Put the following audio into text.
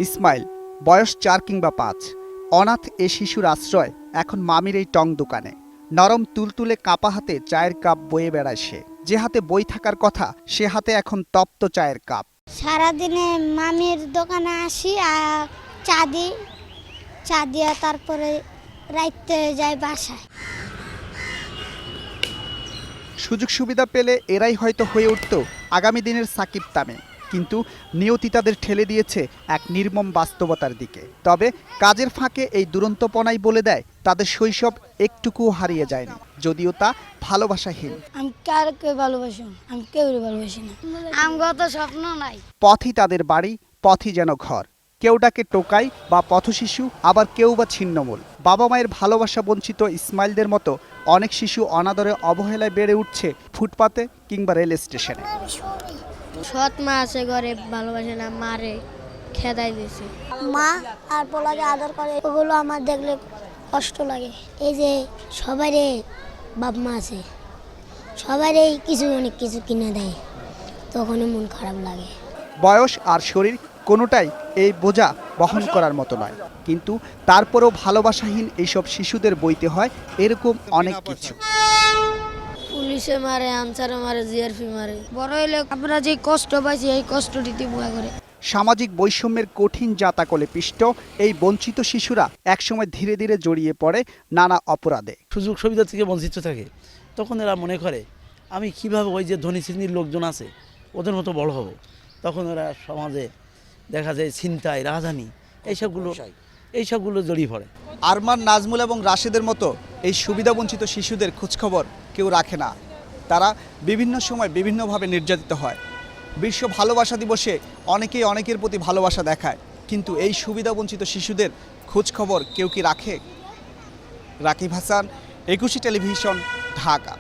ইসমাইল, বয়স ৪ কিংবা ৫। অনাথ এ শিশুর আশ্রয় এখন মামির এই টং দোকানে। নরম তুলতুলে কাপা হাতে চায়ের কাপ বয়ে বেড়ায় সে। যে হাতে বই থাকার কথা সে হাতে এখন তপ্ত চায়ের কাপ। সারাদিনে মামির দোকানে আসি আর চা দিয়ে তারপরে রাইতে যাই বাসায়। সুযোগ সুবিধা পেলে এরাই হয়তো হয়ে উঠত আগামী দিনের সাকিব তামিম, কিন্তু নিয়তি তাদের ঠেলে দিয়েছে এক নির্মম বাস্তবতার দিকে। তবে কাজের ফাঁকে এই দুরন্তপনাই বলে দেয় তাদের শৈশব একটুকুও হারিয়ে যায়নি, যদিও তা ভালোবাসাহীন। আমি কারকে ভালোবাসি, আমি কেউ ভালোবাসি না। আমার তো স্বপ্ন নাই। পথই তাদের বাড়ি, পথই যেন ঘর। কেউ ডাকে টোকাই বা পথশিশু, আবার কেউ বা ছিন্নমূল। বাবা মায়ের ভালোবাসা বঞ্চিত ইসমাইলদের মতো অনেক শিশু অনাদরে অবহেলায় বেড়ে উঠছে ফুটপাতে কিংবা রেল স্টেশনে। সৎ মা আছে ঘরে, ভালোবাসে না, মারে খেদাই দিয়েছে। মা আর পোলাকে আদর করে, ওগুলো আমার দেখলে কষ্ট লাগে। এই যে সবারই বাপ মা আছে, সবারই অনেক কিছু কিনে দেয়, তখন মন খারাপ লাগে। বয়স আর শরীর কোনোটাই এই বোঝা বহন করার মতো নয়, কিন্তু তারপরেও ভালোবাসাহীন এইসব শিশুদের বইতে হয় এরকম অনেক কিছু। পুলিশে মারে, আনসারে মারে, জিআরপি মারে। বড় হইলে আমরা যে কষ্ট পাইছি এই কষ্ট দিতে ভয় করে। সামাজিক বৈষম্যের কঠিন জাতাকলে পিষ্ট এই বঞ্চিত শিশুরা একসময় ধীরে ধীরে জড়িয়ে পড়ে নানা অপরাধে। সুযোগ সুবিধা থেকে বঞ্চিত থাকে, তখন এরা মনে করে আমি কিভাবে ওই যে ধনী শ্রেণীর লোকজন আছে ওদের মতো বড় হব। তখন ওরা সমাজে দেখা যায় ছিনতাই, রাজধানী এইসবগুলো জড়িয়ে পড়ে। আরমান, নাজমুল এবং রাশেদের মতো এই সুবিধাবঞ্চিত শিশুদের খোঁজখবর কেউ রাখে না। তারা বিভিন্ন সময় বিভিন্নভাবে নির্যাতিত হয়। বিশ্ব ভালোবাসা দিবসে অনেকেই অনেকের প্রতি ভালোবাসা দেখায়, কিন্তু এই সুবিধাবঞ্চিত শিশুদের খোঁজখবর কেউ কি রাখে? রাকিব হাসান, একুশে টেলিভিশন, ঢাকা।